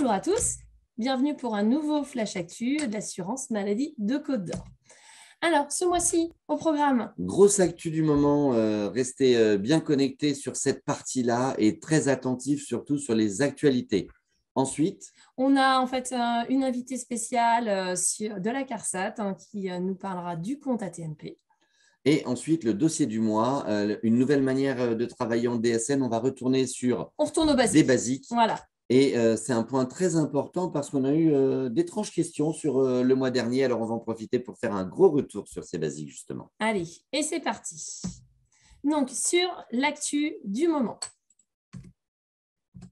Bonjour à tous, bienvenue pour un nouveau Flash Actu de l'assurance maladie de Côte d'Or. Alors, ce mois-ci, au programme. Grosse actu du moment, restez bien connectés sur cette partie-là et très attentifs surtout sur les actualités. Ensuite, on a en fait une invitée spéciale de la CARSAT qui nous parlera du compte AT-MP. Et ensuite, le dossier du mois, une nouvelle manière de travailler en DSN. On va retourner sur on retourne aux basiques. Des basiques. Voilà. Et c'est un point très important parce qu'on a eu d'étranges questions sur le mois dernier. Alors, on va en profiter pour faire un gros retour sur ces basiques, justement. Allez, et c'est parti. Donc, sur l'actu du moment.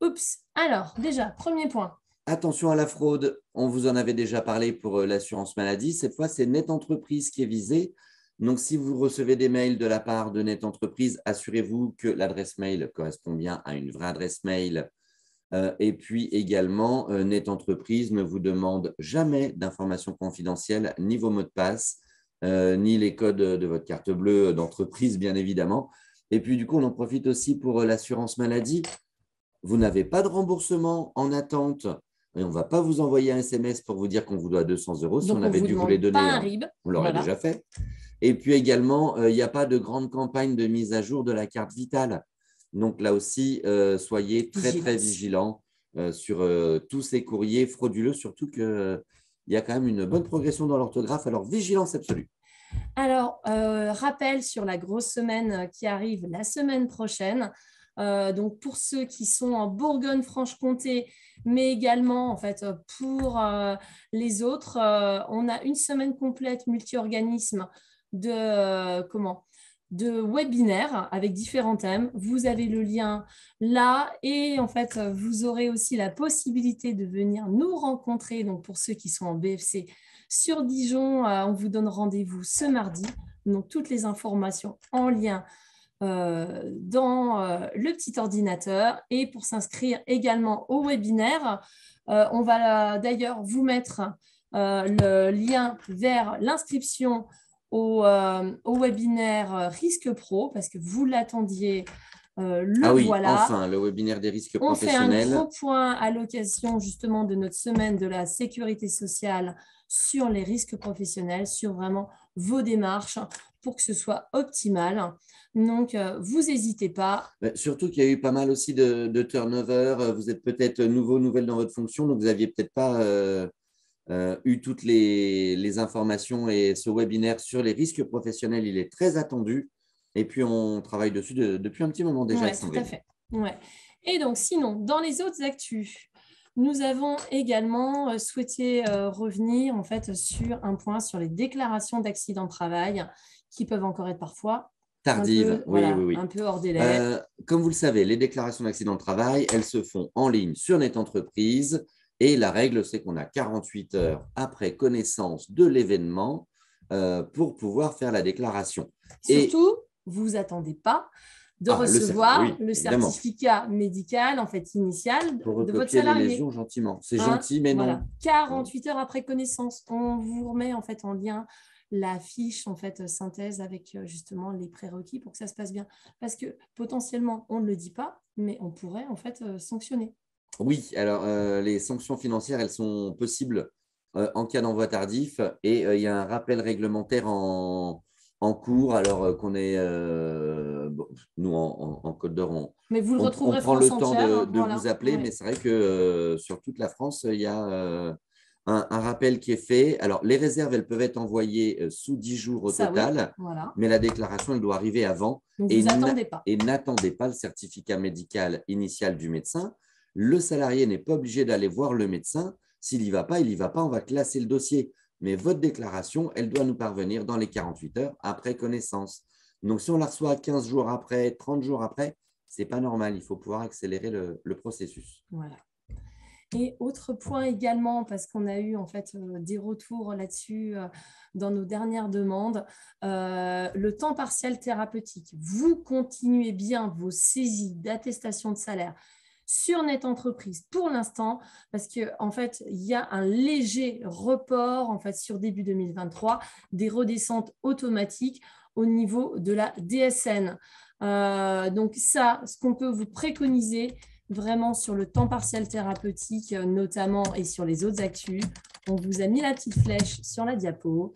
Oups. Alors, déjà, premier point. Attention à la fraude. On vous en avait déjà parlé pour l'assurance maladie. Cette fois, c'est Net Entreprise qui est visée. Donc, si vous recevez des mails de la part de Net Entreprise, assurez-vous que l'adresse mail correspond bien à une vraie adresse mail. Et puis également, Net Entreprise ne vous demande jamais d'informations confidentielles, ni vos mots de passe, ni les codes de votre carte bleue d'entreprise, bien évidemment. Et puis, du coup, on en profite aussi pour l'assurance maladie. Vous n'avez pas de remboursement en attente. Et on ne va pas vous envoyer un SMS pour vous dire qu'on vous doit 200 €. Si on avait dû vous les donner, on l'aurait déjà fait. Et puis également, il n'y a pas de grande campagne de mise à jour de la carte vitale. Donc là aussi, soyez très, très vigilants sur tous ces courriers frauduleux, surtout qu'il y a quand même une bonne progression dans l'orthographe. Alors, vigilance absolue. Alors, rappel sur la grosse semaine qui arrive la semaine prochaine. Donc, pour ceux qui sont en Bourgogne-Franche-Comté, mais également en fait, pour les autres, on a une semaine complète multi-organismes de webinaires avec différents thèmes. Vous avez le lien là et en fait, vous aurez aussi la possibilité de venir nous rencontrer. Donc, pour ceux qui sont en BFC sur Dijon, on vous donne rendez-vous ce mardi. Donc, toutes les informations en lien dans le petit ordinateur. Et pour s'inscrire également au webinaire, on va d'ailleurs vous mettre le lien vers l'inscription au webinaire Risque Pro, parce que vous l'attendiez. Voilà. Enfin, le webinaire des risques professionnels. On fait un gros point à l'occasion justement de notre semaine de la sécurité sociale sur les risques professionnels, sur vraiment vos démarches pour que ce soit optimal. Donc, vous n'hésitez pas. Surtout qu'il y a eu pas mal aussi de turnover. Vous êtes peut-être nouvelle dans votre fonction, donc vous n'aviez peut-être pas eu toutes les informations. Et ce webinaire sur les risques professionnels, il est très attendu. Et puis, on travaille dessus depuis un petit moment déjà. Oui, tout à fait. Ouais. Et donc, sinon, dans les autres actus, nous avons également souhaité revenir en fait, sur un point sur les déclarations d'accident de travail qui peuvent encore être parfois tardives. Un peu hors délai. Comme vous le savez, les déclarations d'accident de travail, elles se font en ligne sur Net Entreprise. Et la règle, c'est qu'on a 48 heures après connaissance de l'événement pour pouvoir faire la déclaration. Surtout, vous vous attendez pas de recevoir le certificat médical en fait, initial de votre salarié. Les lésions gentiment. C'est gentil, mais non. 48 heures après connaissance, on vous remet en fait en lien la fiche en fait synthèse avec justement les prérequis pour que ça se passe bien. Parce que potentiellement, on ne le dit pas, mais on pourrait en fait sanctionner. Oui, alors les sanctions financières, elles sont possibles en cas d'envoi tardif et il y a un rappel réglementaire en cours, alors qu'on est, nous en Côte d'Or, mais vous le retrouverez on prend le temps de voilà. vous appeler, mais c'est vrai que sur toute la France, il y a un rappel qui est fait. Alors, les réserves, elles peuvent être envoyées sous 10 jours au total, mais la déclaration, elle doit arriver avant. Donc, vous n'attendez pas. Et n'attendez pas le certificat médical initial du médecin. Le salarié n'est pas obligé d'aller voir le médecin. S'il n'y va pas, il n'y va pas, on va classer le dossier. Mais votre déclaration, elle doit nous parvenir dans les 48 heures après connaissance. Donc, si on la reçoit 15 jours après, 30 jours après, ce n'est pas normal. Il faut pouvoir accélérer le processus. Voilà. Et autre point également, parce qu'on a eu en fait des retours là-dessus dans nos dernières demandes, le temps partiel thérapeutique. Vous continuez bien vos saisies d'attestation de salaire sur Net Entreprise pour l'instant, parce qu'en fait, il y a un léger report en fait, sur début 2023 des redescentes automatiques au niveau de la DSN. Donc ça, ce qu'on peut vous préconiser, vraiment sur le temps partiel thérapeutique notamment et sur les autres actus. On vous a mis la petite flèche sur la diapo.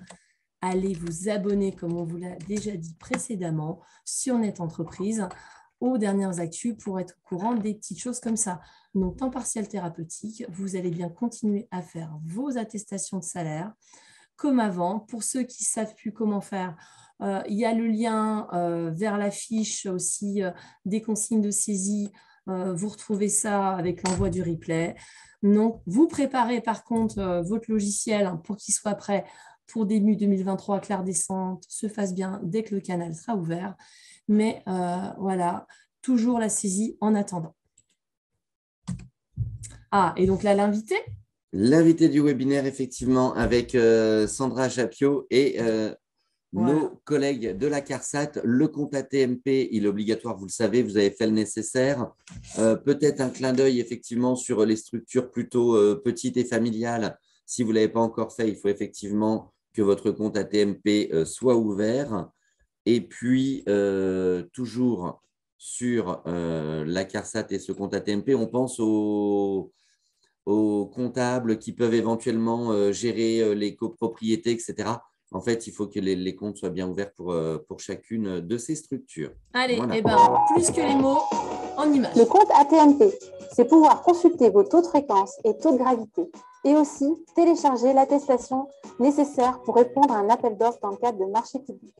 Allez vous abonner, comme on vous l'a déjà dit précédemment, sur Net Entreprise aux dernières actus pour être au courant des petites choses comme ça. Donc, temps partiel thérapeutique, vous allez bien continuer à faire vos attestations de salaire comme avant. Pour ceux qui ne savent plus comment faire, il y a le lien vers la fiche aussi des consignes de saisie. Vous retrouvez ça avec l'envoi du replay. Donc, vous préparez par contre votre logiciel pour qu'il soit prêt pour début 2023, que la redescente se fasse bien dès que le canal sera ouvert. Mais voilà, toujours la saisie en attendant. Ah, et donc là, l'invité? L'invité du webinaire, effectivement, avec Sandra Japio et nos collègues de la CARSAT. Le compte ATMP, il est obligatoire, vous le savez, vous avez fait le nécessaire. Peut-être un clin d'œil, effectivement, sur les structures plutôt petites et familiales. Si vous ne l'avez pas encore fait, il faut effectivement que votre compte ATMP soit ouvert. Et puis, toujours sur la CARSAT et ce compte ATMP, on pense aux comptables qui peuvent éventuellement gérer les copropriétés, etc. En fait, il faut que les comptes soient bien ouverts pour chacune de ces structures. Allez, voilà. Plus que les mots, en images. Le compte ATMP, c'est pouvoir consulter vos taux de fréquence et taux de gravité et aussi télécharger l'attestation nécessaire pour répondre à un appel d'offres dans le cadre de marché public.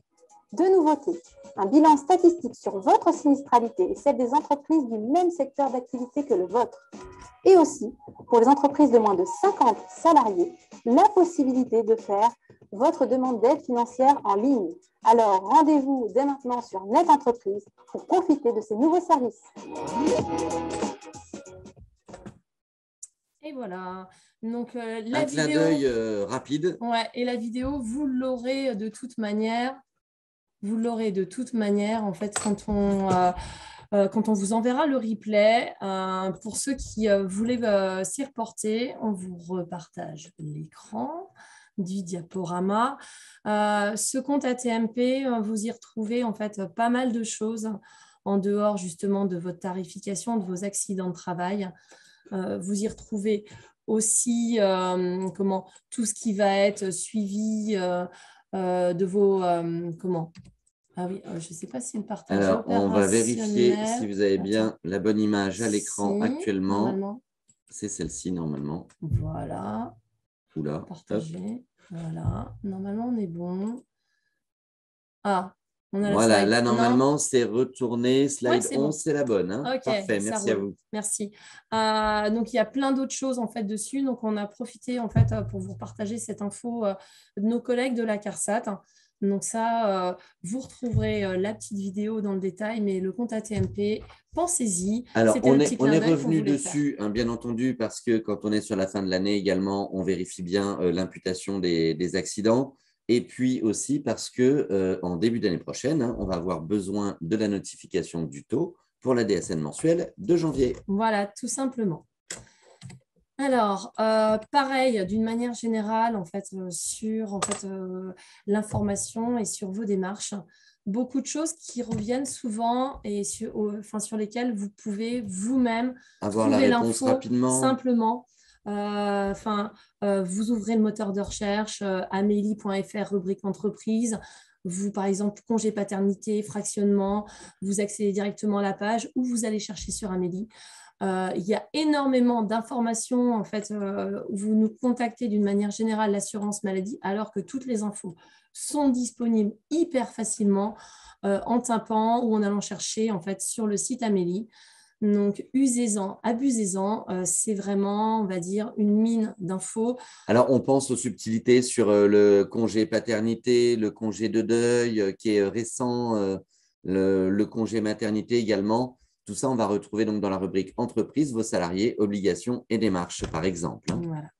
Deux nouveautés, un bilan statistique sur votre sinistralité et celle des entreprises du même secteur d'activité que le vôtre. Et aussi, pour les entreprises de moins de 50 salariés, la possibilité de faire votre demande d'aide financière en ligne. Alors, rendez-vous dès maintenant sur Net Entreprise pour profiter de ces nouveaux services. Et voilà. Donc, un clin d'œil rapide. Ouais, et la vidéo, vous l'aurez de toute manière. Vous l'aurez de toute manière, en fait, quand on vous enverra le replay. Pour ceux qui voulaient s'y reporter, on vous repartage l'écran du diaporama. Ce compte ATMP, vous y retrouvez en fait pas mal de choses en dehors justement de votre tarification, de vos accidents de travail. Vous y retrouvez aussi tout ce qui va être suivi de vos… Ah oui, je ne sais pas si le partage Alors, on va vérifier si vous avez bien la bonne image à l'écran actuellement. C'est celle-ci, normalement. Voilà. Oula, partager. Voilà. Normalement, on est bon. Ah, on a voilà, la slide. Là, normalement, c'est retourné. Slide 11, bon. c'est la bonne. Hein. Okay, parfait, merci à vous. Merci. Donc, il y a plein d'autres choses en fait dessus. Donc, on a profité en fait pour vous partager cette info de nos collègues de la CARSAT. Donc ça, vous retrouverez la petite vidéo dans le détail, mais le compte ATMP, pensez-y. Alors, on est revenu dessus, hein, bien entendu, parce que quand on est sur la fin de l'année également, on vérifie bien l'imputation des accidents. Et puis aussi parce qu'en début d'année prochaine, hein, on va avoir besoin de la notification du taux pour la DSN mensuelle de janvier. Voilà, tout simplement. Alors, pareil, d'une manière générale, en fait, sur l'information et sur vos démarches, beaucoup de choses qui reviennent souvent et sur lesquelles vous pouvez vous-même avoir la réponse rapidement. Simplement. Vous ouvrez le moteur de recherche, amélie.fr, rubrique entreprise. Vous, par exemple, congé paternité, fractionnement, vous accédez directement à la page ou vous allez chercher sur Amélie. Il y a énormément d'informations, en fait, où vous nous contactez d'une manière générale l'assurance maladie, alors que toutes les infos sont disponibles hyper facilement en tapant ou en allant chercher en fait, sur le site Amélie. Donc, usez-en, abusez-en. C'est vraiment, on va dire, une mine d'infos. Alors, on pense aux subtilités sur le congé paternité, le congé de deuil qui est récent, le congé maternité également. Tout ça, on va retrouver donc dans la rubrique entreprise, vos salariés, obligations et démarches, par exemple. Voilà.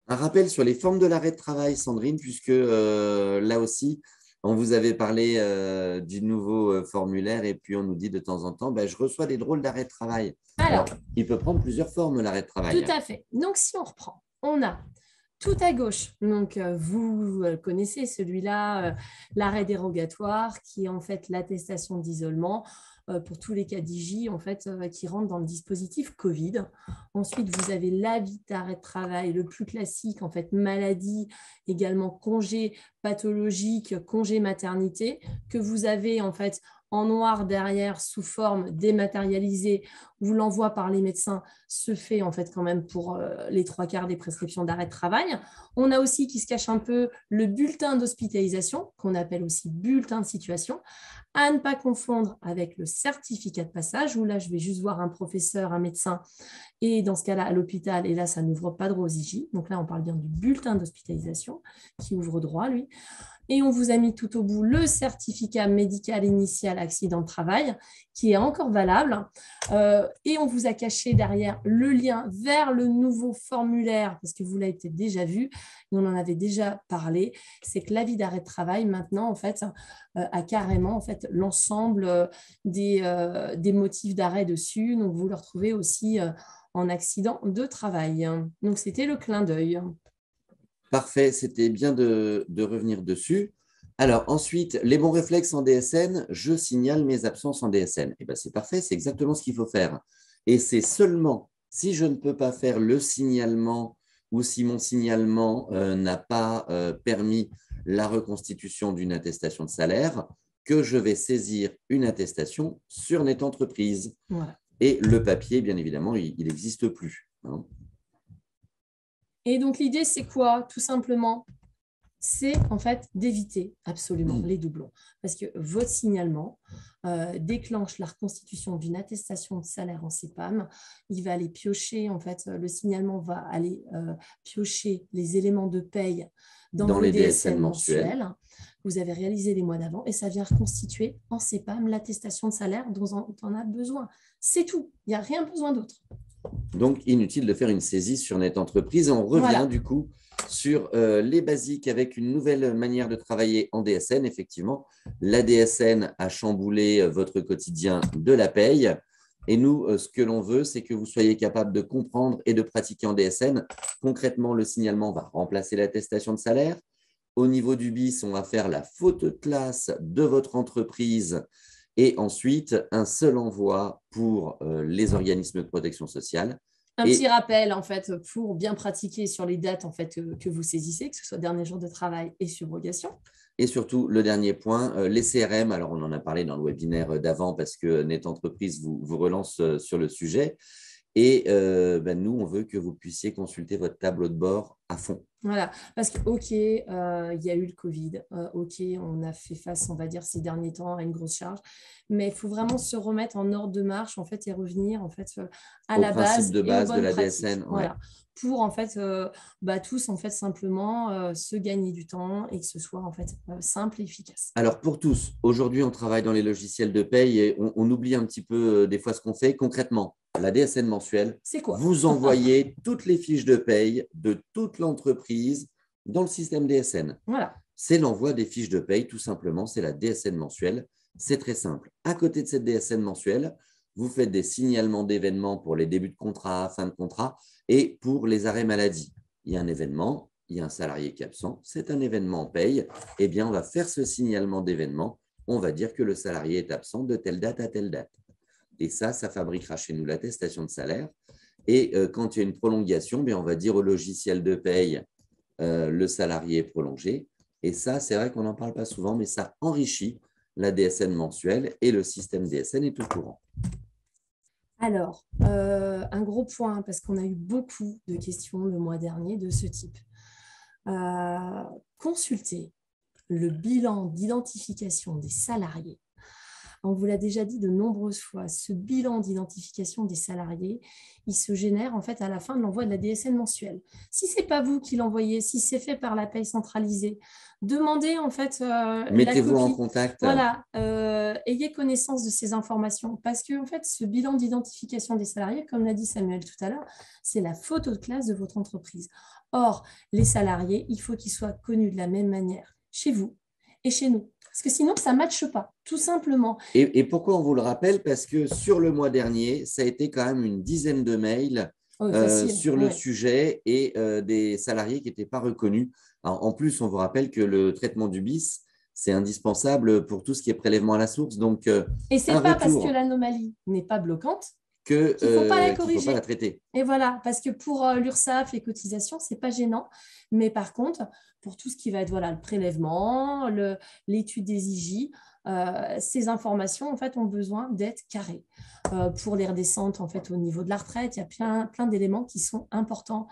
Un rappel sur les formes de l'arrêt de travail, Sandrine, puisque là aussi, on vous avait parlé du nouveau formulaire et puis on nous dit de temps en temps, je reçois des drôles d'arrêt de travail. Alors, il peut prendre plusieurs formes, l'arrêt de travail. Tout à fait. Donc, si on reprend, on a tout à gauche, donc vous connaissez celui-là, l'arrêt dérogatoire, qui est en fait l'attestation d'isolement. pour tous les cas d'IJ en fait, qui rentrent dans le dispositif Covid. Ensuite, vous avez l'avis d'arrêt de travail, le plus classique, en fait, maladie, également congé pathologique, congé maternité, que vous avez en fait en noir derrière sous forme dématérialisée, où l'envoi par les médecins se fait en fait quand même pour les 3/4 des prescriptions d'arrêt de travail. On a aussi qui se cache un peu le bulletin d'hospitalisation, qu'on appelle aussi bulletin de situation, à ne pas confondre avec le certificat de passage, où là je vais juste voir un professeur, un médecin, et dans ce cas-là à l'hôpital, et là ça n'ouvre pas droit aux IJ. Donc là on parle bien du bulletin d'hospitalisation qui ouvre droit, lui. Et on vous a mis tout au bout le certificat médical initial accident de travail qui est encore valable. Et on vous a caché derrière le lien vers le nouveau formulaire, parce que vous l'avez peut-être déjà vu, et on en avait déjà parlé, c'est que l'avis d'arrêt de travail maintenant en fait, a carrément en fait, l'ensemble des motifs d'arrêt dessus. Donc vous le retrouvez aussi en accident de travail. Donc c'était le clin d'œil. Parfait, c'était bien de revenir dessus. Alors ensuite, les bons réflexes en DSN, je signale mes absences en DSN. Eh bien, c'est parfait, c'est exactement ce qu'il faut faire. Et c'est seulement si je ne peux pas faire le signalement ou si mon signalement n'a pas permis la reconstitution d'une attestation de salaire que je vais saisir une attestation sur Net Entreprise. Voilà. Et le papier, bien évidemment, il n'existe plus. Hein. Et donc, l'idée, c'est quoi? Tout simplement, c'est en fait d'éviter absolument les doublons. Parce que votre signalement déclenche la reconstitution d'une attestation de salaire en CEPAM. Il va aller piocher, en fait, le signalement va aller piocher les éléments de paye dans les DSN mensuels. Vous avez réalisé les mois d'avant et ça vient reconstituer en CEPAM l'attestation de salaire dont on a besoin. C'est tout. Il n'y a rien besoin d'autre. Donc, inutile de faire une saisie sur Net Entreprise. On revient du coup sur les basiques avec une nouvelle manière de travailler en DSN. Effectivement, la DSN a chamboulé votre quotidien de la paye. Et nous, ce que l'on veut, c'est que vous soyez capable de comprendre et de pratiquer en DSN. Concrètement, le signalement va remplacer l'attestation de salaire. Au niveau du BIS, on va faire la photo de classe de votre entreprise. Et ensuite, un seul envoi pour les organismes de protection sociale. Un petit rappel, en fait, pour bien pratiquer sur les dates en fait, que vous saisissez, que ce soit dernier jour de travail et subrogation. Et surtout, le dernier point, les CRM. Alors, on en a parlé dans le webinaire d'avant parce que Net Entreprise vous relance sur le sujet. Et nous, on veut que vous puissiez consulter votre tableau de bord à fond. Voilà, parce que, OK, il y a eu le Covid, OK, on a fait face, on va dire, ces derniers temps à une grosse charge, mais il faut vraiment se remettre en ordre de marche, en fait, et revenir, en fait, à la base de base de la pratiques. DSN. Voilà. Pour, en fait, tous, en fait, simplement se gagner du temps et que ce soit, en fait, simple et efficace. Alors, pour tous, aujourd'hui, on travaille dans les logiciels de paye et on oublie un petit peu des fois ce qu'on fait. Concrètement, la DSN mensuelle, c'est quoi? Vous envoyez toutes les fiches de paye de toute l'entreprise dans le système DSN. Voilà. C'est l'envoi des fiches de paye, tout simplement. C'est la DSN mensuelle. C'est très simple. À côté de cette DSN mensuelle, vous faites des signalements d'événements pour les débuts de contrat, fin de contrat et pour les arrêts maladie. Il y a un événement, il y a un salarié qui est absent, c'est un événement en paye. Eh bien, on va faire ce signalement d'événement. On va dire que le salarié est absent de telle date à telle date. Et ça fabriquera chez nous l'attestation de salaire. Et quand il y a une prolongation, on va dire au logiciel de paye, le salarié est prolongé. Et ça, c'est vrai qu'on n'en parle pas souvent, mais ça enrichit la DSN mensuelle et le système DSN est au courant. Alors, un gros point, parce qu'on a eu beaucoup de questions le mois dernier de ce type. Consultez le bilan d'identification des salariés. On vous l'a déjà dit de nombreuses fois, ce bilan d'identification des salariés, il se génère en fait à la fin de l'envoi de la DSN mensuelle. Si ce n'est pas vous qui l'envoyez, si c'est fait par la paye centralisée, demandez en fait mettez-vous en contact. Voilà, ayez connaissance de ces informations parce que en fait, ce bilan d'identification des salariés, comme l'a dit Samuel tout à l'heure, c'est la photo de classe de votre entreprise. Or, les salariés, il faut qu'ils soient connus de la même manière chez vous et chez nous. Parce que sinon, ça ne matche pas, tout simplement. Et pourquoi on vous le rappelle? Parce que sur le mois dernier, ça a été quand même une dizaine de mails sur le sujet et des salariés qui n'étaient pas reconnus. Alors, en plus, on vous rappelle que le traitement du BIS, c'est indispensable pour tout ce qui est prélèvement à la source. Donc, Et ce n'est pas parce que l'anomalie n'est pas bloquante qu'il ne faut pas la corriger. Qu'il faut pas la traiter. Et voilà, parce que pour l'URSSAF, les cotisations, ce n'est pas gênant. Mais par contre, pour tout ce qui va être le prélèvement, l'étude des IJ, ces informations en fait, ont besoin d'être carrées. Pour les redescentes en fait, au niveau de la retraite, il y a plein d'éléments qui sont importants.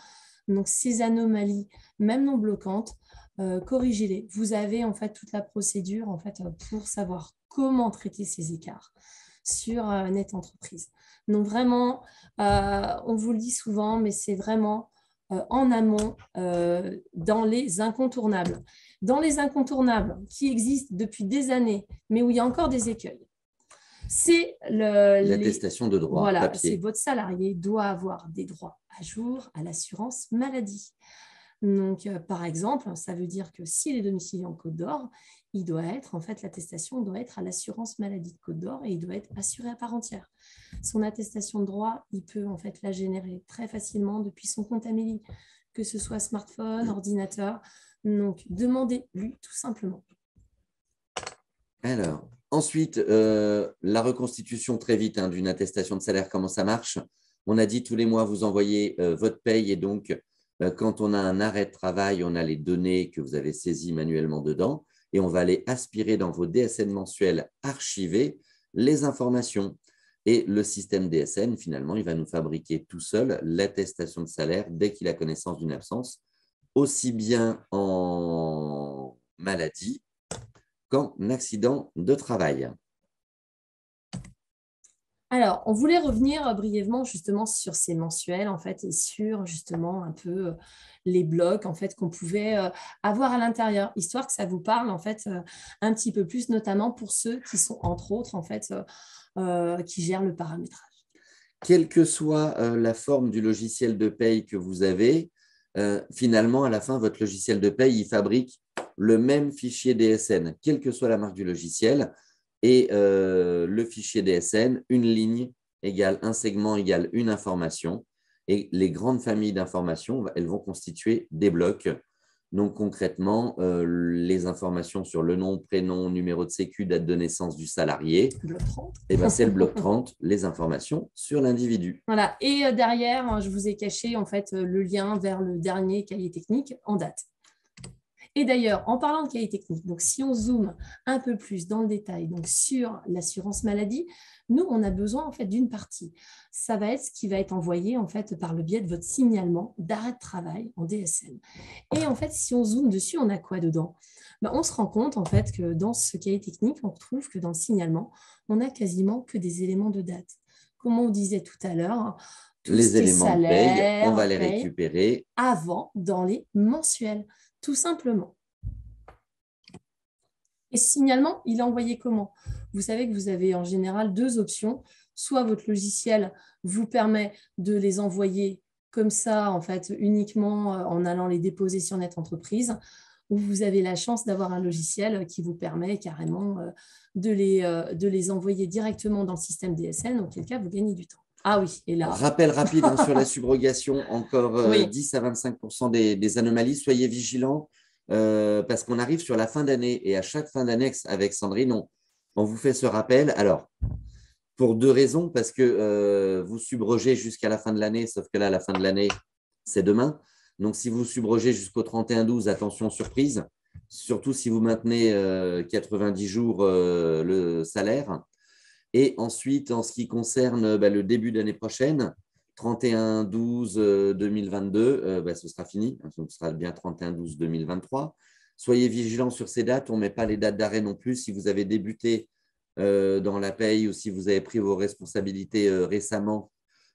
Donc, ces anomalies, même non bloquantes, corrigez-les. Vous avez en fait toute la procédure en fait, pour savoir comment traiter ces écarts sur Net Entreprise. Donc vraiment, on vous le dit souvent, mais c'est vraiment en amont dans les incontournables. Dans les incontournables qui existent depuis des années, mais où il y a encore des écueils, c'est l'attestation de droit papier. C'est votre salarié doit avoir des droits à jour à l'assurance maladie. Donc, par exemple, ça veut dire que s'il est domicilié en Côte d'Or, il doit être, en fait, l'attestation doit être à l'assurance maladie de Côte d'Or et il doit être assuré à part entière. Son attestation de droit, il peut en fait la générer très facilement depuis son compte Amélie, que ce soit smartphone, ordinateur. Donc, demandez-lui tout simplement. Alors, ensuite, la reconstitution très vite d'une attestation de salaire, comment ça marche? On a dit tous les mois, vous envoyez votre paye et donc, quand on a un arrêt de travail, on a les données que vous avez saisies manuellement dedans et on va aller aspirer dans vos DSN mensuels archivés les informations. Et le système DSN, finalement, il va nous fabriquer tout seul l'attestation de salaire dès qu'il a connaissance d'une absence, aussi bien en maladie qu'en accident de travail. Alors, on voulait revenir brièvement justement sur ces mensuels en fait et sur justement un peu les blocs en fait qu'on pouvait avoir à l'intérieur, histoire que ça vous parle en fait un petit peu plus, notamment pour ceux qui sont entre autres en fait qui gèrent le paramétrage. Quelle que soit la forme du logiciel de paye que vous avez, finalement à la fin votre logiciel de paye il fabrique le même fichier DSN, quelle que soit la marque du logiciel. Et le fichier DSN, une ligne égale un segment égale une information. Et les grandes familles d'informations, elles vont constituer des blocs. Donc concrètement, les informations sur le nom, prénom, numéro de sécu, date de naissance du salarié, c'est le bloc 30, les informations sur l'individu. Voilà. Et derrière, je vous ai caché en fait le lien vers le dernier cahier technique en date. Et d'ailleurs, en parlant de cahier technique, donc si on zoome un peu plus dans le détail donc sur l'assurance maladie, nous, on a besoin en fait d'une partie. Ça va être ce qui va être envoyé en fait par le biais de votre signalement d'arrêt de travail en DSN. Et en fait, si on zoome dessus, on a quoi dedans? On se rend compte en fait que dans ce cahier technique, on retrouve que dans le signalement, on n'a quasiment que des éléments de date. Comme on disait tout à l'heure, les éléments de paye, on va les récupérer avant dans les mensuels. Tout simplement. Et ce signalement, il est envoyé comment? Vous savez que vous avez en général deux options. Soit votre logiciel vous permet de les envoyer comme ça, en fait, uniquement en allant les déposer sur Net Entreprise, ou vous avez la chance d'avoir un logiciel qui vous permet carrément de les envoyer directement dans le système DSN, auquel cas vous gagnez du temps. Ah oui, et là… Rappel rapide sur la subrogation, encore 10 à 25% des anomalies. Soyez vigilants parce qu'on arrive sur la fin d'année et à chaque fin d'année avec Sandrine, on vous fait ce rappel. Alors, pour deux raisons, parce que vous subrogez jusqu'à la fin de l'année, sauf que là, la fin de l'année, c'est demain. Donc, si vous subrogez jusqu'au 31/12, attention, surprise, surtout si vous maintenez 90 jours le salaire. Et ensuite, en ce qui concerne le début d'année prochaine, 31/12/2022, ce sera fini. Ce sera bien 31/12/2023. Soyez vigilants sur ces dates. On ne met pas les dates d'arrêt non plus. Si vous avez débuté dans la paye ou si vous avez pris vos responsabilités récemment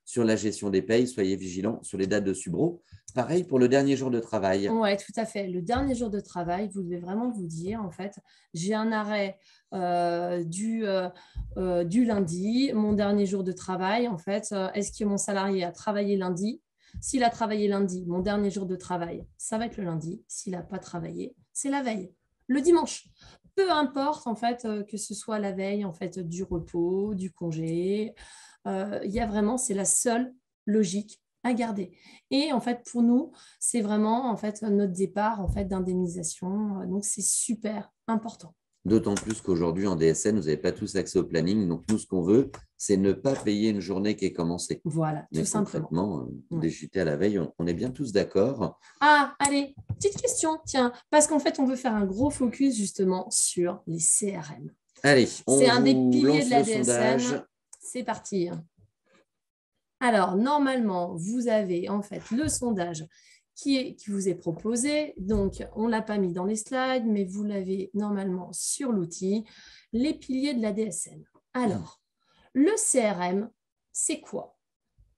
sur la gestion des payes, soyez vigilants sur les dates de subro. Pareil pour le dernier jour de travail. Oui, tout à fait. Le dernier jour de travail, vous devez vraiment vous dire, en fait, j'ai un arrêt du lundi, mon dernier jour de travail, en fait, est-ce que mon salarié a travaillé lundi? S'il a travaillé lundi, mon dernier jour de travail, ça va être le lundi. S'il n'a pas travaillé, c'est la veille, le dimanche. Peu importe, en fait, que ce soit la veille, en fait, du repos, du congé. Il y a vraiment, c'est la seule logique à garder. Et en fait, pour nous, c'est vraiment en fait notre départ en fait d'indemnisation. Donc, c'est super important. D'autant plus qu'aujourd'hui, en DSN, vous n'avez pas tous accès au planning. Donc, nous, ce qu'on veut, c'est ne pas payer une journée qui est commencée. Voilà, Mais tout simplement. concrètement, Ouais. déchuter à la veille, on est bien tous d'accord. Ah, allez, petite question, tiens, parce qu'en fait, on veut faire un gros focus justement sur les CRM. Allez, on C'est un des vous piliers lance de la le DSN. sondage. C'est parti. Alors, normalement, vous avez en fait le sondage qui vous est proposé. Donc, on ne l'a pas mis dans les slides, mais vous l'avez normalement sur l'outil. Les piliers de la DSN. Alors, le CRM, c'est quoi?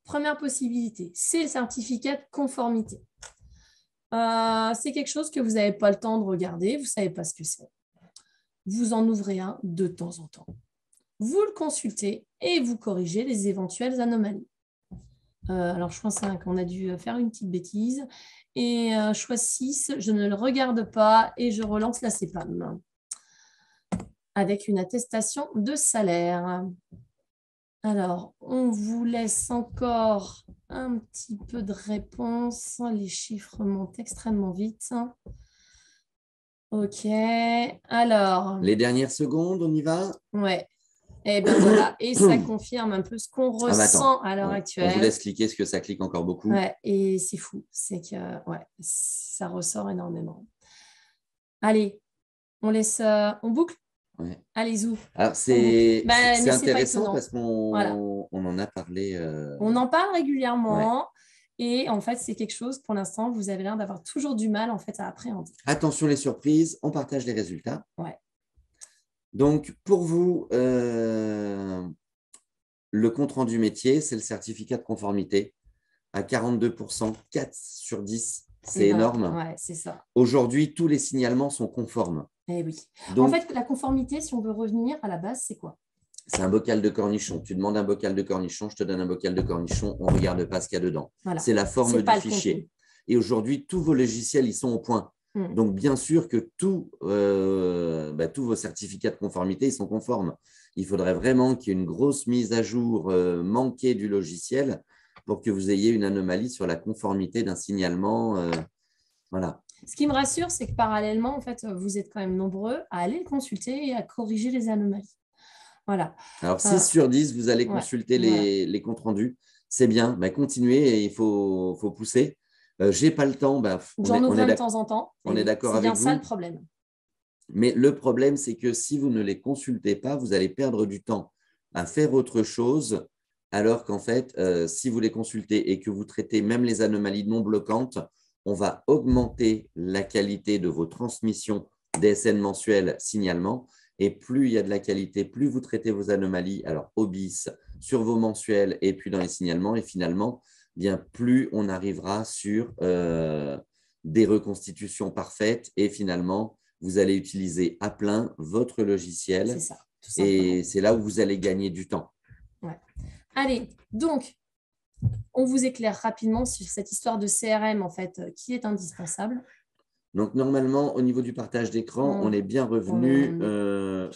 Première possibilité, c'est le certificat de conformité. C'est quelque chose que vous n'avez pas le temps de regarder, vous ne savez pas ce que c'est. Vous en ouvrez un de temps en temps. Vous le consultez et vous corrigez les éventuelles anomalies. Alors, choix 5, on a dû faire une petite bêtise. Et choix 6, je ne le regarde pas et je relance la CPAM avec une attestation de salaire. Alors, on vous laisse encore un petit peu de réponse. Les chiffres montent extrêmement vite. OK. Alors. Les dernières secondes, on y va? Ouais. Et bien voilà. Et ça confirme un peu ce qu'on ressent à l'heure actuelle. On vous laisse cliquer parce que ça clique encore beaucoup. Ouais, et c'est fou. C'est que ça ressort énormément. Allez, on laisse, on boucle? Ouais. Allez, zou. Alors, c'est intéressant parce qu'on en a parlé. On en parle régulièrement. Ouais. Et en fait, c'est quelque chose, pour l'instant, vous avez l'air d'avoir toujours du mal en fait, à appréhender. Attention les surprises, on partage les résultats. Ouais. Donc, pour vous, le compte-rendu métier, c'est le certificat de conformité à 42%, 4 sur 10. C'est énorme. Ouais, c'est ça. Aujourd'hui, tous les signalements sont conformes. Eh oui. Donc, en fait, la conformité, si on veut revenir à la base, c'est quoi? C'est un bocal de cornichon. Tu demandes un bocal de cornichon, je te donne un bocal de cornichon, on ne regarde pas ce qu'il y a dedans. Voilà. C'est la forme du fichier. Et aujourd'hui, tous vos logiciels, ils sont au point. Donc, bien sûr que tous vos certificats de conformité, ils sont conformes. Il faudrait vraiment qu'il y ait une grosse mise à jour manquée du logiciel pour que vous ayez une anomalie sur la conformité d'un signalement. Voilà. Ce qui me rassure, c'est que parallèlement, en fait, vous êtes quand même nombreux à aller le consulter et à corriger les anomalies. Voilà. Alors, 6 sur 10, vous allez consulter les comptes rendus. C'est bien. Continuez et il faut pousser. Je n'ai pas le temps. J'en ouvre de temps en temps. On est d'accord avec vous. C'est bien ça le problème. Mais le problème, c'est que si vous ne les consultez pas, vous allez perdre du temps à faire autre chose, alors qu'en fait, si vous les consultez et que vous traitez même les anomalies non bloquantes, on va augmenter la qualité de vos transmissions DSN mensuelles signalement. Et plus il y a de la qualité, plus vous traitez vos anomalies, alors au BIS, sur vos mensuels et puis dans les signalements. Et finalement, bien plus on arrivera sur des reconstitutions parfaites. Et finalement, vous allez utiliser à plein votre logiciel. C'est ça, tout simplement. Et c'est là où vous allez gagner du temps. Ouais. Allez, donc, on vous éclaire rapidement sur cette histoire de CRM en fait, qui est indispensable. Donc, normalement, au niveau du partage d'écran, on est bien revenu. On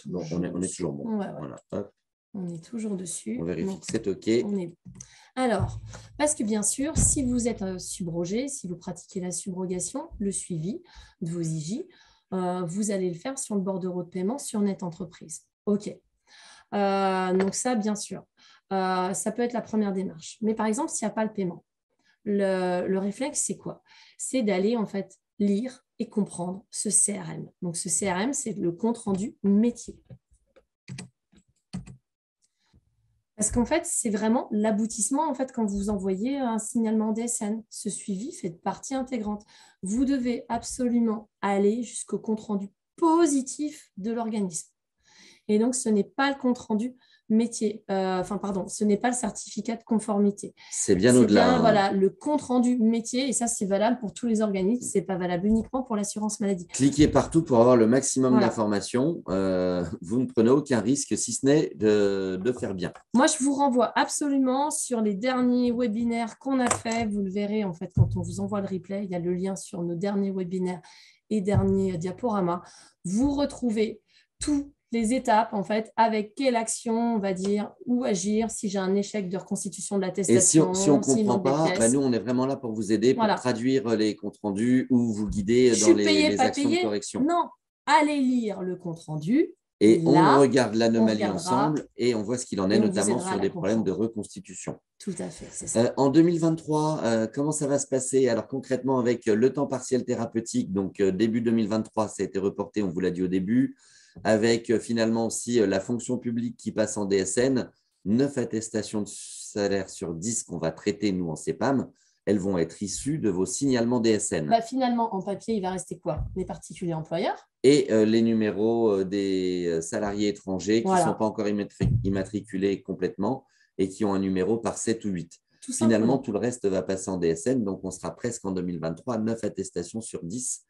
est toujours bon. Ouais. Voilà. On est toujours dessus. On vérifie que c'est OK. Alors, parce que bien sûr, si vous êtes subrogé, si vous pratiquez la subrogation, le suivi de vos IJ, vous allez le faire sur le bordereau de paiement sur Net Entreprise. OK. Donc ça, bien sûr, ça peut être la première démarche. Mais par exemple, s'il n'y a pas le paiement, le réflexe, c'est quoi? C'est d'aller en fait lire et comprendre ce CRM. Donc, ce CRM, c'est le compte-rendu métier. Parce qu'en fait, c'est vraiment l'aboutissement en fait, quand vous envoyez un signalement DSN. Ce suivi fait partie intégrante. Vous devez absolument aller jusqu'au compte-rendu positif de l'organisme. Et donc, ce n'est pas le compte-rendu métier, ce n'est pas le certificat de conformité. C'est bien au-delà. Voilà, le compte-rendu métier, et ça, c'est valable pour tous les organismes, ce n'est pas valable uniquement pour l'assurance maladie. Cliquez partout pour avoir le maximum d'informations. Vous ne prenez aucun risque, si ce n'est de faire bien. Moi, je vous renvoie absolument sur les derniers webinaires qu'on a fait. Vous le verrez, en fait, quand on vous envoie le replay, il y a le lien sur nos derniers webinaires et derniers diaporamas. Vous retrouvez tout les étapes, en fait, avec quelle action, on va dire, ou agir si j'ai un échec de reconstitution de l'attestation. Et si on ne comprend pas, nous, on est vraiment là pour vous aider, pour traduire les comptes rendus ou vous guider dans les actions de correction. Non, allez lire le compte-rendu. Et là, on regarde l'anomalie regardera ensemble et on voit ce qu'il en est, et on vous notamment aidera à sur la des problèmes de comprendre. reconstitution. Tout à fait, c'est ça. En 2023, comment ça va se passer? Alors concrètement, avec le temps partiel thérapeutique, donc début 2023, ça a été reporté, on vous l'a dit au début, avec finalement aussi la fonction publique qui passe en DSN, 9 attestations de salaire sur 10 qu'on va traiter, nous, en CEPAM, elles vont être issues de vos signalements DSN. Bah, finalement, en papier, il va rester quoi? Les particuliers employeurs. Et les numéros des salariés étrangers qui ne sont pas encore immatriculés complètement et qui ont un numéro par 7 ou 8. Finalement, tout le reste va passer en DSN, donc on sera presque en 2023 à 9 attestations sur 10.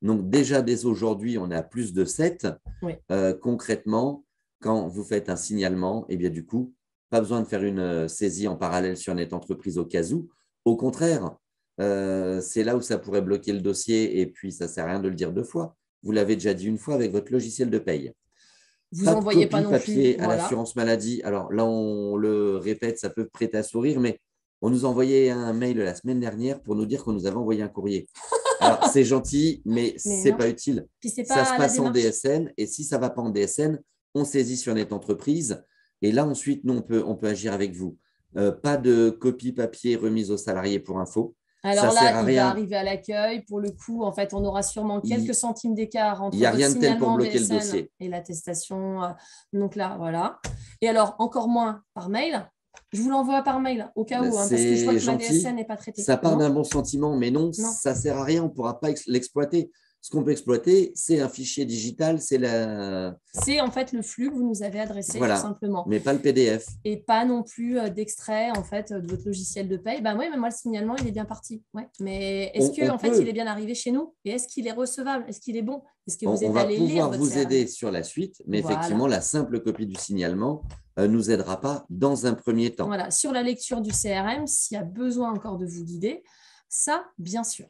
Donc déjà, dès aujourd'hui, on est à plus de 7. Oui. Concrètement, quand vous faites un signalement, eh bien, du coup, pas besoin de faire une saisie en parallèle sur Net Entreprise au cas où. Au contraire, c'est là où ça pourrait bloquer le dossier et puis ça ne sert à rien de le dire 2 fois. Vous l'avez déjà dit une fois avec votre logiciel de paye. Vous n'envoyez pas non papier plus à l'assurance maladie. Alors là, on le répète, ça peut prêter à sourire, mais on nous a envoyé un mail la semaine dernière pour nous dire qu'on nous avait envoyé un courrier. Alors, c'est gentil, mais ce n'est pas utile. Ça se passe en DSN et si ça ne va pas en DSN, on saisit sur Net Entreprise et là, ensuite, nous, on peut agir avec vous. Pas de copie papier remise aux salariés pour info. Alors là, il va arriver à l'accueil. Pour le coup, en fait, on aura sûrement quelques centimes d'écart entre votre signalement DSN et l'attestation. Donc là, voilà. Et alors, encore moins par mail. Je vous l'envoie par mail au cas où, parce que je vois que ma DSN n'est pas traitée. Ça part d'un bon sentiment, mais non, ça ne sert à rien. On ne pourra pas l'exploiter. Ce qu'on peut exploiter, c'est un fichier digital, c'est en fait le flux que vous nous avez adressé, tout simplement. Mais pas le PDF. Et pas non plus d'extrait en fait, de votre logiciel de paye. Oui, mais moi, le signalement, il est bien parti. Ouais. Mais est-ce qu'en fait, il est bien arrivé chez nous? Et est-ce qu'il est recevable? Est-ce qu'il est bon? Est-ce que vous êtes allé lire votre CRM? On va pouvoir vous aider sur la suite, mais effectivement, la simple copie du signalement ne nous aidera pas dans un premier temps. Voilà, sur la lecture du CRM, s'il y a besoin encore de vous guider, ça, bien sûr.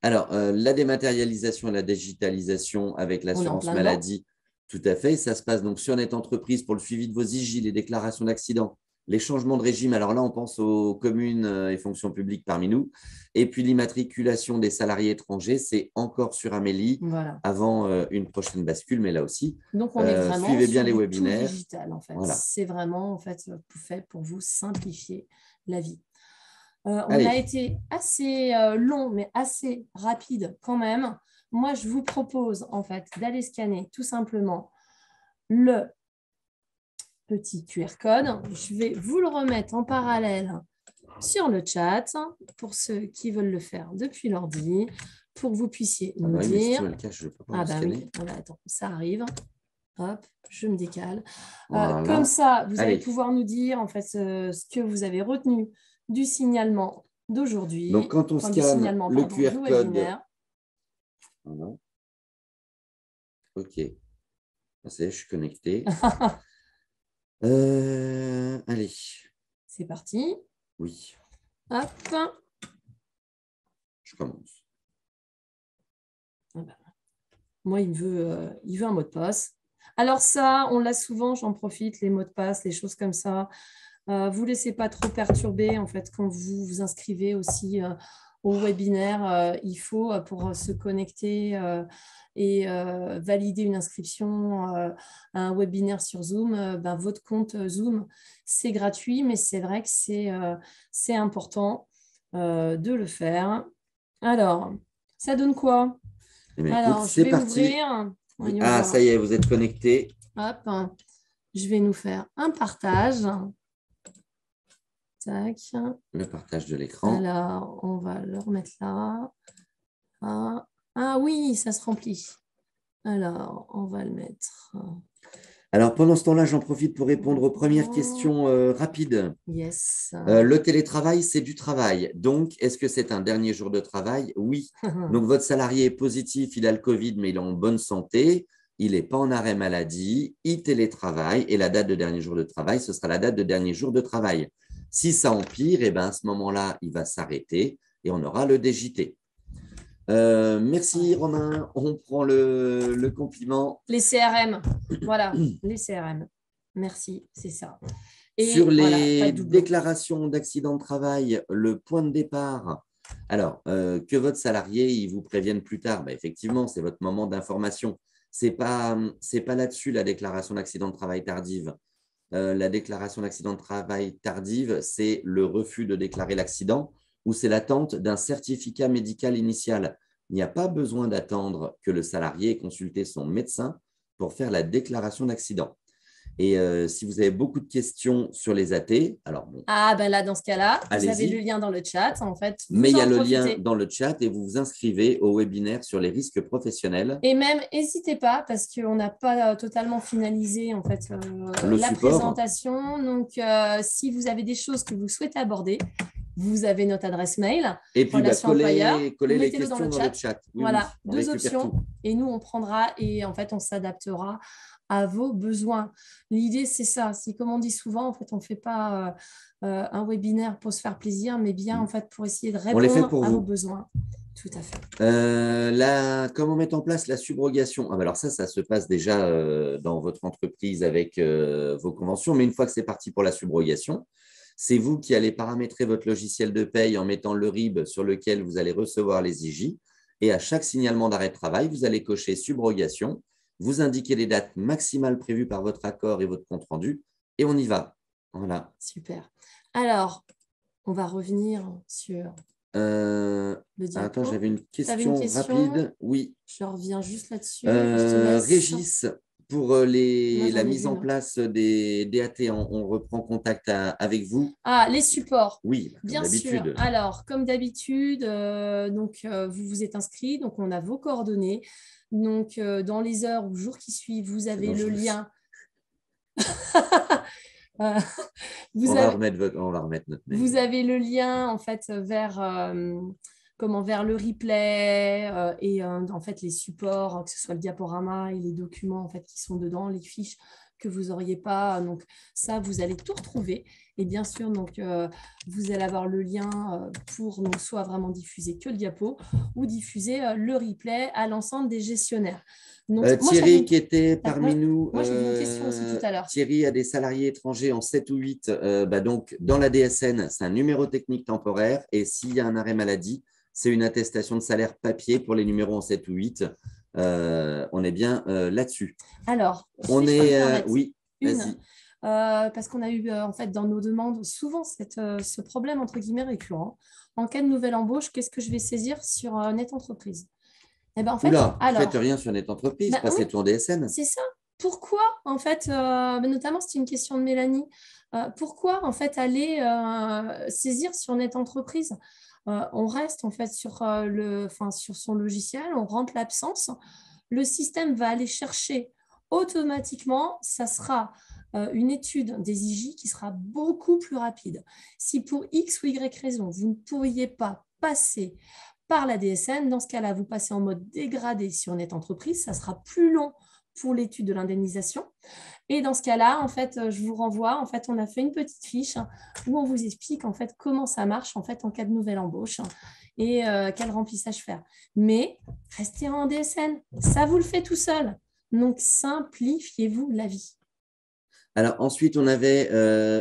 Alors, la dématérialisation et la digitalisation avec l'assurance maladie, tout à fait. Ça se passe donc sur Net Entreprise pour le suivi de vos IJ, les déclarations d'accident, les changements de régime. Alors là, on pense aux communes et fonctions publiques parmi nous. Et puis, l'immatriculation des salariés étrangers, c'est encore sur Amélie avant une prochaine bascule, mais là aussi. Donc, on est vraiment suivez bien sur les webinaires. Tout digital, en fait. C'est vraiment en fait, fait pour vous simplifier la vie. On a été assez long, mais assez rapide quand même. Moi, je vous propose en fait d'aller scanner tout simplement le petit QR code. Je vais vous le remettre en parallèle sur le chat pour ceux qui veulent le faire depuis l'ordi, pour que vous puissiez nous dire. Oui. Attends, ça arrive. Hop, je me décale. Comme ça, vous allez pouvoir nous dire en fait ce que vous avez retenu du signalement d'aujourd'hui. Donc, quand on scanne le QR code. Voilà. OK. Ça y est, je suis connecté. Allez. C'est parti. Oui. Hop. Je commence. Moi, il veut un mot de passe. Alors ça, on l'a souvent, j'en profite, les mots de passe, les choses comme ça. Vous ne laissez pas trop perturber en fait, quand vous vous inscrivez aussi au webinaire. Il faut, pour se connecter et valider une inscription à un webinaire sur Zoom, votre compte Zoom, c'est gratuit, mais c'est vrai que c'est important de le faire. Alors, ça donne quoi? Alors, je vais ouvrir. Ça y est, vous êtes connecté. Hop, je vais nous faire un partage. Tac. Le partage de l'écran. Alors, on va le remettre là. Ah oui, ça se remplit. Alors, on va le mettre. Alors, pendant ce temps-là, j'en profite pour répondre aux premières questions rapides. Yes. Le télétravail, c'est du travail. Donc, est-ce que c'est un dernier jour de travail? Oui. Donc, votre salarié est positif, il a le Covid, mais il est en bonne santé. Il n'est pas en arrêt maladie. Il télétravaille. Et la date de dernier jour de travail, ce sera la date de dernier jour de travail. Si ça empire, à ce moment-là, il va s'arrêter et on aura le DJT. Merci Romain, on prend le compliment. Les CRM, voilà, les CRM. Merci, c'est ça. Et sur les déclarations d'accident de travail, le point de départ, alors que votre salarié il vous prévienne plus tard, effectivement, c'est votre moment d'information. c'est pas là-dessus la déclaration d'accident de travail tardive. La déclaration d'accident de travail tardive, c'est le refus de déclarer l'accident ou c'est l'attente d'un certificat médical initial. Il n'y a pas besoin d'attendre que le salarié ait consulté son médecin pour faire la déclaration d'accident. Et si vous avez beaucoup de questions sur les AT, alors bon. Ah, ben là, dans ce cas-là, vous avez le lien dans le chat. En fait, mais il y a le lien dans le chat et vous vous inscrivez au webinaire sur les risques professionnels. Et même, n'hésitez pas, parce qu'on n'a pas totalement finalisé en fait, la présentation. Donc, si vous avez des choses que vous souhaitez aborder, vous avez notre adresse mail. Et puis, collez les questions dans le chat. Oui, voilà, oui, 2 options. Tout. Et nous, on prendra et en fait, on s'adaptera à vos besoins. L'idée, c'est ça. C'est comme on dit souvent, en fait, on ne fait pas un webinaire pour se faire plaisir, mais bien en fait pour essayer de répondre à vos besoins. Tout à fait. Comment mettre en place la subrogation? Alors ça se passe déjà dans votre entreprise avec vos conventions, mais une fois que c'est parti pour la subrogation, c'est vous qui allez paramétrer votre logiciel de paye en mettant le RIB sur lequel vous allez recevoir les IJ. Et à chaque signalement d'arrêt de travail, vous allez cocher subrogation, vous indiquez les dates maximales prévues par votre accord et votre compte-rendu, et on y va. Voilà. Super. Alors, on va revenir sur le diapo. Attends, j'avais une question rapide. Oui. Je reviens juste là-dessus. Régis, pour la mise en place des DAT, on reprend contact avec vous. Ah, les supports. Oui, bien sûr. Alors, comme d'habitude, vous vous êtes inscrit, donc on a vos coordonnées. Donc, dans les heures ou jours qui suivent, vous avez le lien. On va remettre notre mail. Vous avez le lien en fait vers le replay et en fait les supports, que ce soit le diaporama et les documents en fait qui sont dedans, les fiches que vous n'auriez pas. Donc ça, vous allez tout retrouver. Et bien sûr, donc, vous allez avoir le lien pour donc, soit vraiment diffuser que le diapo ou diffuser le replay à l'ensemble des gestionnaires. Donc, Thierry qui était parmi nous. Moi, j'ai une question aussi tout à l'heure. Thierry a des salariés étrangers en 7 ou 8. Donc, dans la DSN, c'est un numéro technique temporaire. Et s'il y a un arrêt maladie, c'est une attestation de salaire papier pour les numéros en 7 ou 8. On est bien là-dessus. Alors, oui, vas-y. Parce qu'on a eu en fait dans nos demandes souvent ce problème entre guillemets récurrent. En cas de nouvelle embauche, qu'est-ce que je vais saisir sur Net Entreprise? Eh ben, en fait, faites rien sur Net Entreprise, passez tout en DSN. C'est ça. Pourquoi en fait, notamment c'était une question de Mélanie, pourquoi en fait aller saisir sur Net Entreprise? On reste en fait sur son logiciel, on rentre l'absence, le système va aller chercher automatiquement, ça sera une étude des IJ qui sera beaucoup plus rapide. Si pour X ou Y raison, vous ne pourriez pas passer par la DSN, dans ce cas-là, vous passez en mode dégradé sur Net Entreprise, ça sera plus long pour l'étude de l'indemnisation. Et dans ce cas-là, en fait, je vous renvoie, en fait, on a fait une petite fiche où on vous explique en fait comment ça marche en fait en cas de nouvelle embauche et quel remplissage faire. Mais restez en DSN, ça vous le fait tout seul. Donc, simplifiez-vous la vie. Alors, ensuite, on avait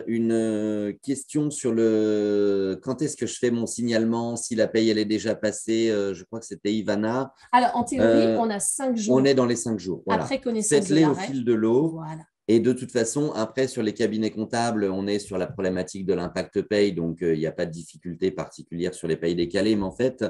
une question sur quand est-ce que je fais mon signalement, si la paye elle est déjà passée. Je crois que c'était Ivana. Alors, en théorie, on a 5 jours. On est dans les 5 jours. Voilà. Après connaissance de l'arrêt. Faites-les au fil de l'eau. Voilà. Et de toute façon, après, sur les cabinets comptables, on est sur la problématique de l'impact paye. Donc, il n'y a pas de difficulté particulière sur les payes décalées. Mais en fait,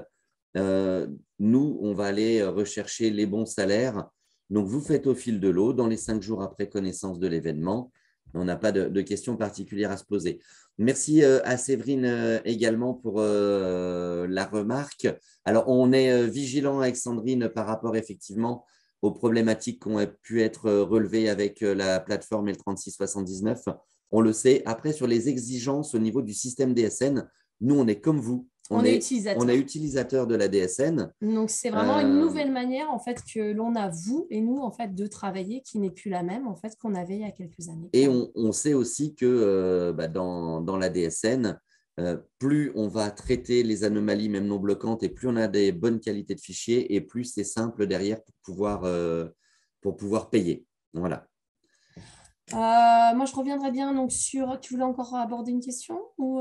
nous, on va aller rechercher les bons salaires. Donc, vous faites au fil de l'eau, dans les 5 jours après connaissance de l'événement. On n'a pas de questions particulières à se poser. Merci à Séverine également pour la remarque. Alors, on est vigilant avec Sandrine par rapport effectivement aux problématiques qui ont pu être relevées avec la plateforme et le 3679. On le sait. Après, sur les exigences au niveau du système DSN, nous, on est comme vous. On est utilisateur de la DSN. Donc, c'est vraiment une nouvelle manière en fait, que l'on a, vous et nous, en fait, de travailler qui n'est plus la même en fait, qu'on avait il y a quelques années. Et on sait aussi que dans la DSN, plus on va traiter les anomalies, même non bloquantes, et plus on a des bonnes qualités de fichiers, et plus c'est simple derrière pour pouvoir payer. Voilà. Moi, je reviendrai bien donc, sur… Tu voulais encore aborder une question ou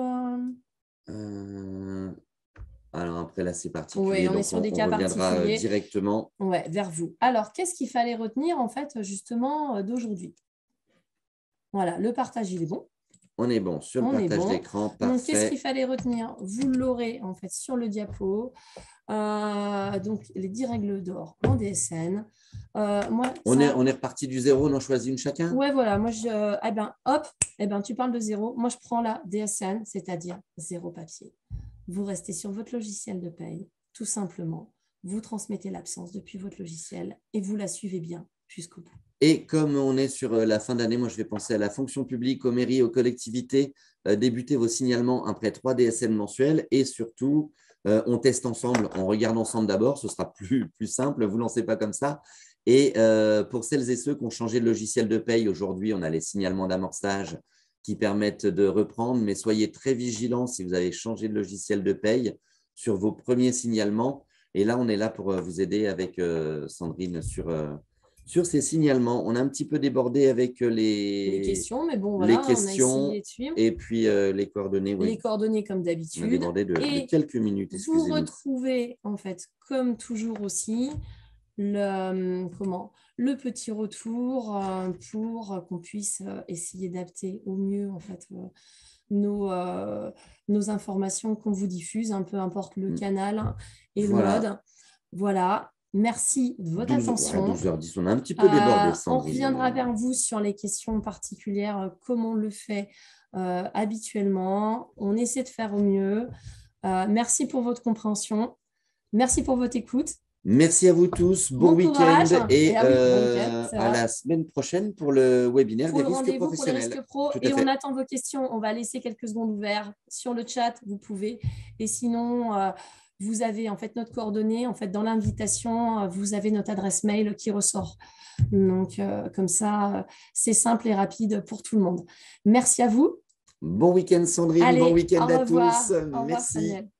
Alors, après là, c'est particulier. Oui, on est sur des cas reviendra particuliers. directement. Ouais, vers vous. Alors, qu'est-ce qu'il fallait retenir en fait justement d'aujourd'hui? Voilà, le partage, il est bon. On est bon sur le partage d'écran, Donc, qu'est-ce parfait. qu'il fallait retenir? Vous l'aurez en fait sur le diapo. Donc, les 10 règles d'or en DSN. On est reparti du 0, on en choisit une chacun? Ouais, voilà. Moi, tu parles de 0. Moi, je prends la DSN, c'est-à-dire 0 papier. Vous restez sur votre logiciel de paye, tout simplement. Vous transmettez l'absence depuis votre logiciel et vous la suivez bien jusqu'au bout. Et comme on est sur la fin d'année, moi, je vais penser à la fonction publique, aux mairies, aux collectivités. Débutez vos signalements après 3 DSN mensuels et surtout, on teste ensemble, on regarde ensemble d'abord. Ce sera plus simple, ne vous lancez pas comme ça. Et pour celles et ceux qui ont changé de logiciel de paye, aujourd'hui, on a les signalements d'amorçage qui permettent de reprendre, mais soyez très vigilants si vous avez changé de logiciel de paye sur vos premiers signalements. Et là, on est là pour vous aider avec Sandrine sur ces signalements. On a un petit peu débordé avec les questions, mais bon, voilà, les questions, on a essayé de suivre. Et puis les coordonnées. Oui. Les coordonnées comme d'habitude. On a débordé de quelques minutes, excusez-nous. Vous retrouvez, en fait, comme toujours aussi, le petit retour pour qu'on puisse essayer d'adapter au mieux, en fait, nos informations qu'on vous diffuse, peu importe le canal et le mode. Voilà. Merci de votre attention. 12h10, on a un petit peu débordé. On reviendra vers vous sur les questions particulières, comme on le fait habituellement. On essaie de faire au mieux. Merci pour votre compréhension. Merci pour votre écoute. Merci à vous tous. Bon week-end et à la semaine prochaine pour le webinaire des risques professionnels. Pour les risques pro. Et on attend vos questions. On va laisser quelques secondes ouvertes sur le chat. Vous pouvez. Et sinon, vous avez en fait notre coordonnée. En fait, dans l'invitation, vous avez notre adresse mail qui ressort. Donc, comme ça, c'est simple et rapide pour tout le monde. Merci à vous. Bon week-end Sandrine. Allez, bon week-end à tous. Au revoir, Merci. Samuel.